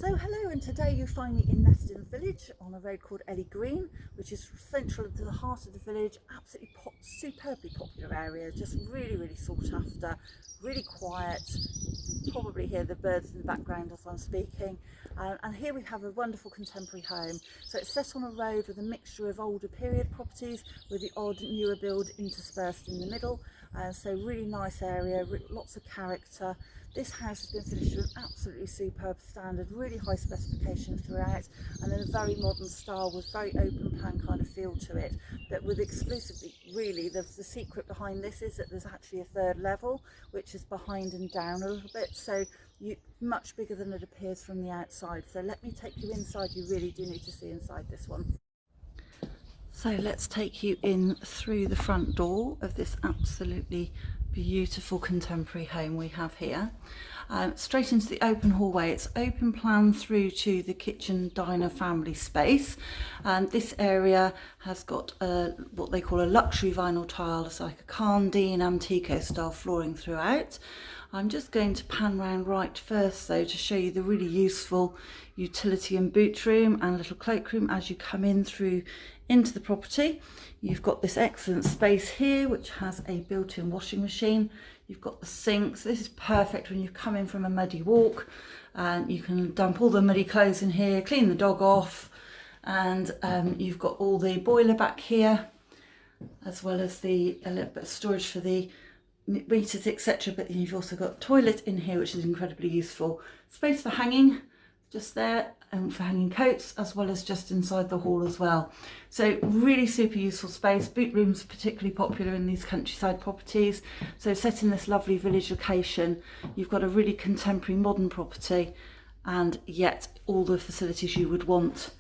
So hello, and today you find me in Neston Village on a road called Elley Green, which is central to the heart of the village. Absolutely superbly popular area, just really sought after, really quiet. You can probably hear the birds in the background as I'm speaking. And here we have a wonderful contemporary home. So it's set on a road with a mixture of older period properties with the odd newer build interspersed in the middle. So really nice area, lots of character. This house has been finished to an absolutely superb standard, really high specification throughout, and in a very modern style with very open plan kind of feel to it. But with exclusively, really, the secret behind this is that there's actually a third level, which is behind and down a little bit. So much bigger than it appears from the outside. So let me take you inside. You really do need to see inside this one. So let's take you in through the front door of this absolutely beautiful contemporary home we have here. Straight into the open hallway. It's open plan through to the kitchen diner family space, and this area has got what they call a luxury vinyl tile. It's like a Carndine Antico style flooring throughout. I'm just going to pan round right first though to show you the really useful utility and boot room and little cloak room as you come in through into the property. You've got this excellent space here which has a built-in washing machine. You've got the sinks. This is perfect when you come in from a muddy walk, and you can dump all the muddy clothes in here, clean the dog off, and you've got all the boiler back here, as well as a little bit of storage for the meters, etc. But you've also got a toilet in here, which is incredibly useful. Space for hanging just there, and for hanging coats, as well as just inside the hall as well. So really super useful space. Boot rooms are particularly popular in these countryside properties. So set in this lovely village location, you've got a really contemporary modern property, and yet all the facilities you would want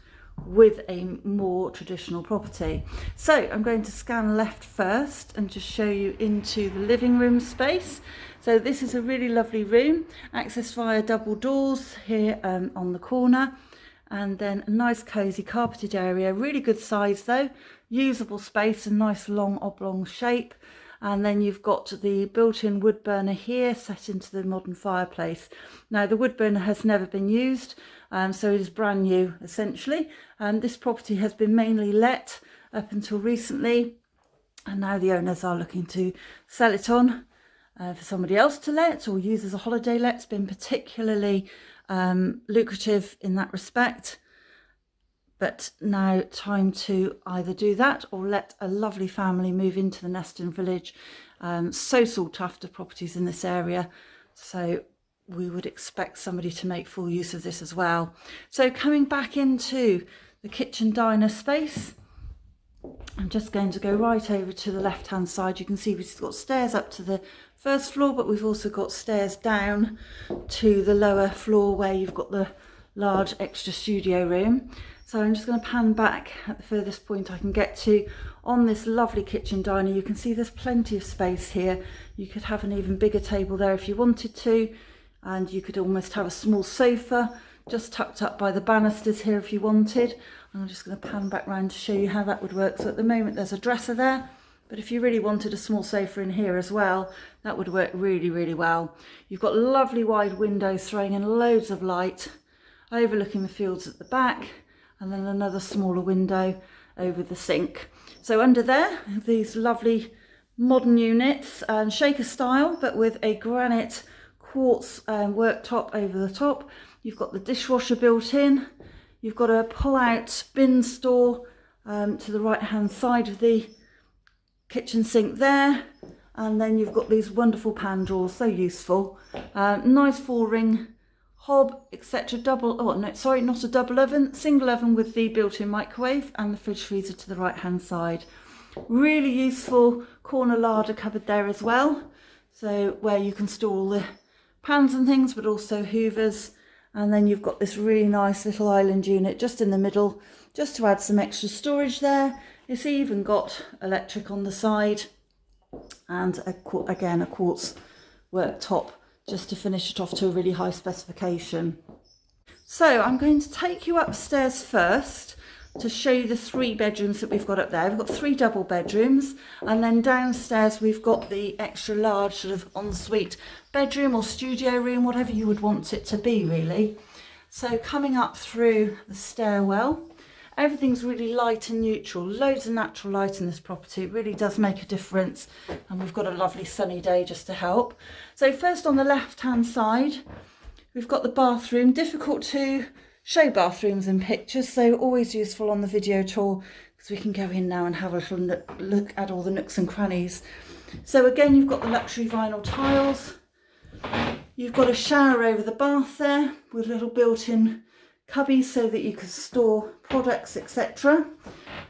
with a more traditional property. So I'm going to scan left first and just show you into the living room space. So this is a really lovely room, accessed via double doors here on the corner, and then a nice cosy carpeted area, really good size though, usable space, a nice long oblong shape. And then you've got the built-in wood burner here set into the modern fireplace. Now the wood burner has never been used, so it is brand new essentially. This property has been mainly let up until recently, and now the owners are looking to sell it on for somebody else to let or use as a holiday let. It's been particularly lucrative in that respect. But now time to either do that or let a lovely family move into the Neston Village. So sought after properties in this area. So we would expect somebody to make full use of this as well. So coming back into the kitchen diner space, I'm just going to go right over to the left hand side. You can see we've got stairs up to the first floor, but we've also got stairs down to the lower floor where you've got the large extra studio room. So I'm just going to pan back at the furthest point I can get to on this lovely kitchen diner. You can see there's plenty of space here. You could have an even bigger table there if you wanted to, and you could almost have a small sofa just tucked up by the banisters here if you wanted. I'm just going to pan back round to show you how that would work. So at the moment there's a dresser there, but if you really wanted a small sofa in here as well, that would work really well. You've got lovely wide windows throwing in loads of light, overlooking the fields at the back, and then another smaller window over the sink. So under there, these lovely modern units, shaker style, but with a granite quartz worktop over the top. You've got the dishwasher built in. You've got a pull-out bin store to the right-hand side of the kitchen sink there. And then you've got these wonderful pan drawers, so useful. Nice 4-ring hob, etc. Not a double oven, single oven with the built-in microwave, and the fridge freezer to the right hand side. Really useful corner larder cupboard there as well, so where you can store all the pans and things, but also hoovers. And then you've got this really nice little island unit just in the middle, just to add some extra storage there. It's even got electric on the side, and again a quartz worktop just to finish it off to a really high specification. So I'm going to take you upstairs first to show you the 3 bedrooms that we've got up there. We've got 3 double bedrooms, and then downstairs we've got the extra large sort of ensuite bedroom or studio room, whatever you would want it to be really. So coming up through the stairwell, everything's really light and neutral, loads of natural light in this property. It really does make a difference, and we've got a lovely sunny day just to help. So first on the left hand side, we've got the bathroom. Difficult to show bathrooms in pictures, so always useful on the video tour, because we can go in now and have a little look at all the nooks and crannies. So again, you've got the luxury vinyl tiles. You've got a shower over the bath there with little built-in cubbies so that you can store products, etc.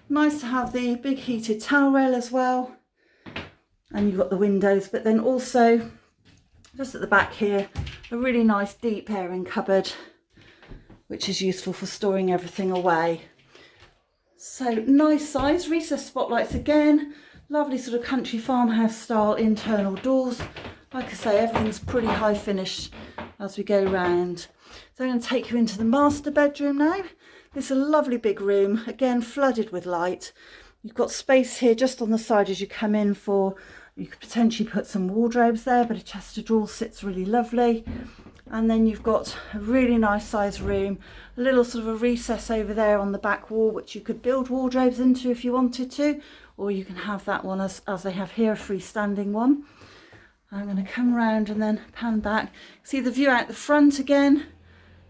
Nice to have the big heated towel rail as well. And you've got the windows, but then also just at the back here, a really nice deep airing cupboard, which is useful for storing everything away. So nice size, recessed spotlights again, lovely sort of country farmhouse style internal doors. Like I say, everything's pretty high finished as we go round. So I'm going to take you into the master bedroom now. It's a lovely big room, again flooded with light. You've got space here just on the side as you come in for, you could potentially put some wardrobes there, but a chest of drawers sits really lovely. And then you've got a really nice sized room, a little sort of a recess over there on the back wall, which you could build wardrobes into if you wanted to, or you can have that one as they have here, a freestanding one. I'm going to come round and then pan back. See the view out the front again.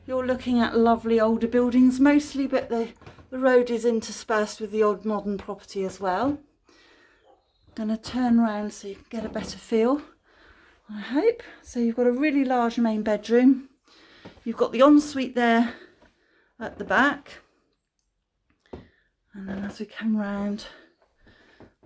You're looking at lovely older buildings mostly, but the road is interspersed with the old modern property as well. I'm going to turn around so you can get a better feel, I hope. So you've got a really large main bedroom. You've got the ensuite there at the back. And then as we come round,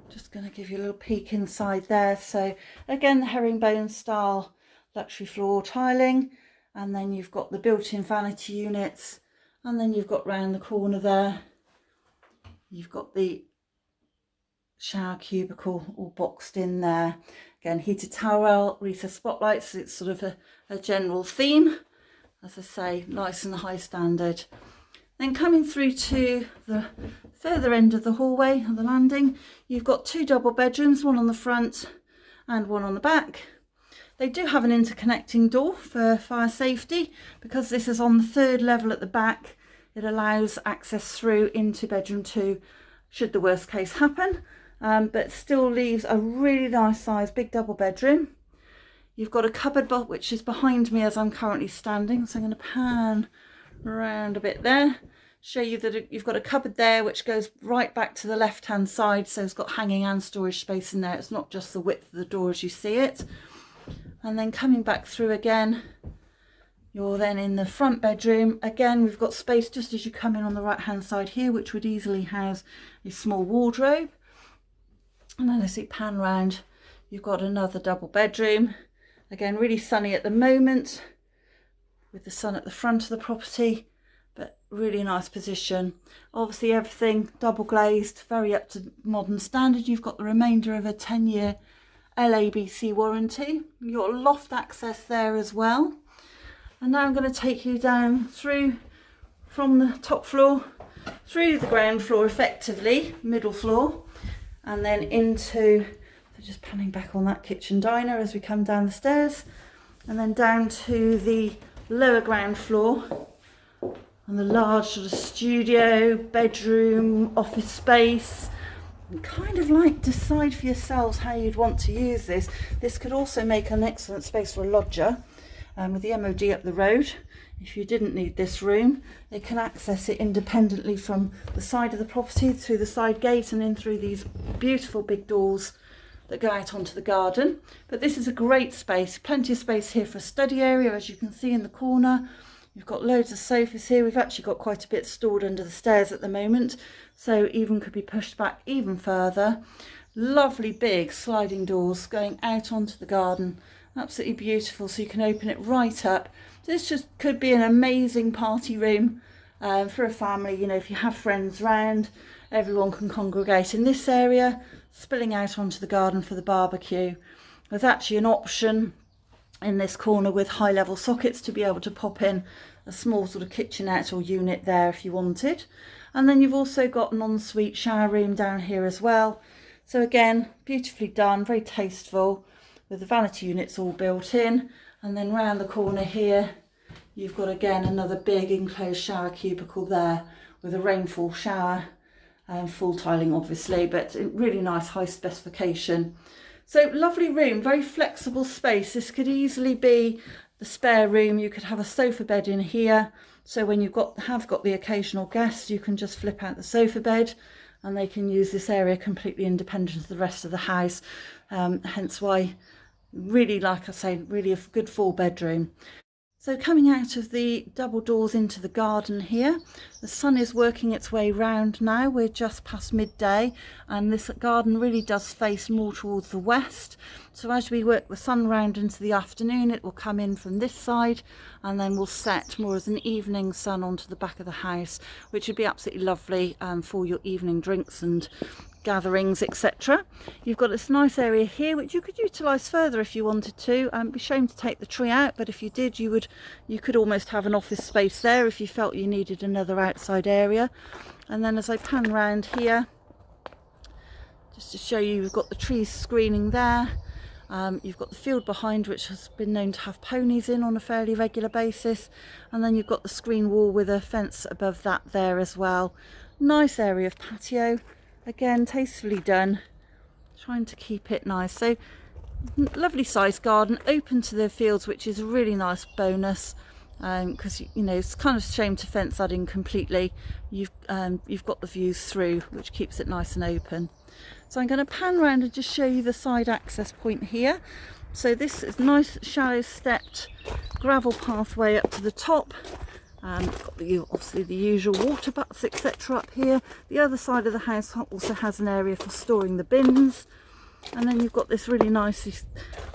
just going to give you a little peek inside there. So again, the herringbone style luxury floor tiling, and then you've got the built-in vanity units, and then you've got round the corner there, you've got the shower cubicle all boxed in there. Again, heated towel, recessed spotlights. It's sort of a general theme, as I say, nice and high standard. Then coming through to the further end of the hallway and the landing, you've got two double bedrooms, one on the front and one on the back. They do have an interconnecting door for fire safety. Because this is on the third level at the back, it allows access through into bedroom 2 should the worst case happen, but still leaves a really nice size big double bedroom. You've got a cupboard which is behind me as I'm currently standing, so I'm going to pan around a bit there, show you that you've got a cupboard there which goes right back to the left hand side, so it's got hanging and storage space in there. It's not just the width of the door as you see it. And then coming back through again, you're then in the front bedroom. Again, we've got space just as you come in on the right hand side here, which would easily house a small wardrobe. And then as you pan round, you've got another double bedroom. Again, really sunny at the moment, with the sun at the front of the property, but really nice position. Obviously everything double glazed, very up to modern standard. You've got the remainder of a 10-year LABC warranty. You've got loft access there as well. And now I'm going to take you down through from the top floor through the ground floor, effectively middle floor, and then into, so just panning back on that kitchen diner as we come down the stairs, and then down to the lower ground floor and the large sort of studio, bedroom, office space. And kind of like decide for yourselves how you'd want to use this. This could also make an excellent space for a lodger, with the MOD up the road. If you didn't need this room, they can access it independently from the side of the property through the side gate and in through these beautiful big doors that go out onto the garden. But this is a great space, plenty of space here for a study area, as you can see in the corner. You've got loads of sofas here. We've actually got quite a bit stored under the stairs at the moment, so even could be pushed back even further. Lovely big sliding doors going out onto the garden, absolutely beautiful, so you can open it right up. This just could be an amazing party room for a family. You know, if you have friends round, everyone can congregate in this area, spilling out onto the garden for the barbecue. There's actually an option in this corner with high level sockets to be able to pop in a small sort of kitchenette or unit there if you wanted. And then you've also got an ensuite shower room down here as well. So again, beautifully done, very tasteful, with the vanity units all built in. And then round the corner here, You've got again another big enclosed shower cubicle there with a rainfall shower and full tiling obviously, but really nice high specification. So lovely room, very flexible space. This could easily be the spare room. You could have a sofa bed in here, so when you've have got the occasional guest, you can just flip out the sofa bed and they can use this area completely independent of the rest of the house. Hence why, really, like I say, really a good full bedroom. So coming out of the double doors into the garden here, the sun is working its way round now. We're just past midday and this garden really does face more towards the west. So as we work the sun round into the afternoon, it will come in from this side and then will set more as an evening sun onto the back of the house, which would be absolutely lovely for your evening drinks and gatherings, etc. You've got this nice area here which you could utilise further if you wanted to. Be shame to take the tree out, but if you did, you could almost have an office space there if you felt you needed another outside area. And then as I pan round here, just to show you, we've got the trees screening there. You've got the field behind, which has been known to have ponies in on a fairly regular basis, and then you've got the screen wall with a fence above that there as well. Nice area of patio. Again, tastefully done, trying to keep it nice. So lovely sized garden, open to the fields, which is a really nice bonus, because you know, it's kind of a shame to fence that in completely. You've got the views through, which keeps it nice and open. So I'm going to pan around and just show you the side access point here. So this is nice shallow stepped gravel pathway up to the top. Got obviously the usual water butts, etc. up here. The other side of the house also has an area for storing the bins, and then you've got this really nicely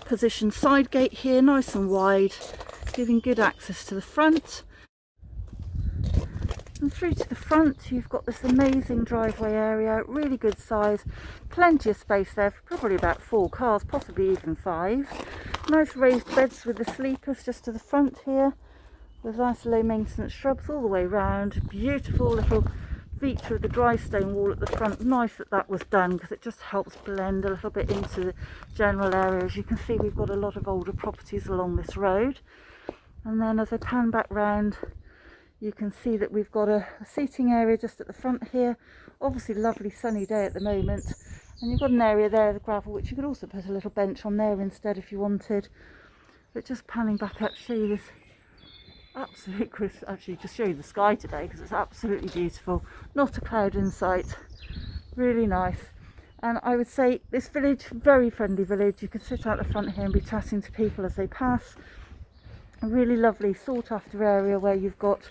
positioned side gate here, nice and wide, giving good access to the front. And through to the front you've got this amazing driveway area, really good size, plenty of space there for probably about 4 cars, possibly even 5. Nice raised beds with the sleepers just to the front here, with nice low maintenance shrubs all the way round. Beautiful little feature of the dry stone wall at the front. Nice that that was done, because it just helps blend a little bit into the general area. As you can see, we've got a lot of older properties along this road. And then as I pan back round, you can see that we've got a seating area just at the front here. Obviously lovely sunny day at the moment, and you've got an area there, the gravel, which you could also put a little bench on there instead if you wanted. But just panning back up, show you this absolute crisp, actually just show you the sky today because it's absolutely beautiful, not a cloud in sight, really nice. And I would say this village, very friendly village. You could sit out the front here and be chatting to people as they pass. A really lovely sought after area where you've got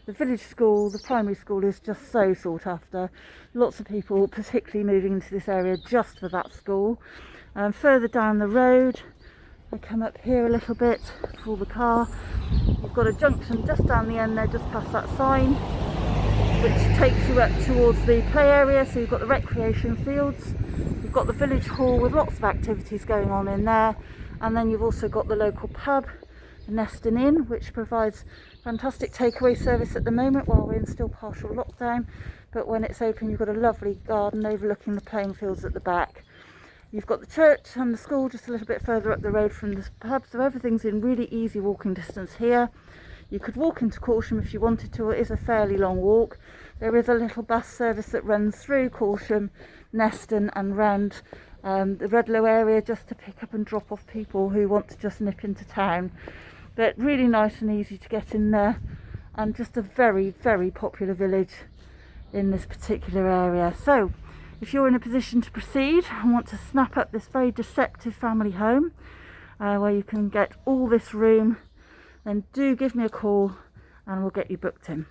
the village school. The primary school is just so sought after, lots of people particularly moving into this area just for that school. Further down the road, I come up here a little bit for the car. You've got a junction just down the end there, just past that sign, which takes you up towards the play area. So you've got the recreation fields, you've got the village hall with lots of activities going on in there, and then you've also got the local pub, the Neston Inn, which provides fantastic takeaway service at the moment while we're in still partial lockdown, but when it's open you've got a lovely garden overlooking the playing fields at the back. You've got the church and the school just a little bit further up the road from the pub, so everything's in really easy walking distance here. You could walk into Corsham if you wanted to. It is a fairly long walk. There is a little bus service that runs through Corsham, Neston and round the Redlow area, just to pick up and drop off people who want to just nip into town. But really nice and easy to get in there, and just a very, very popular village in this particular area. So if you're in a position to proceed and want to snap up this very deceptive family home where you can get all this room, then do give me a call and we'll get you booked in.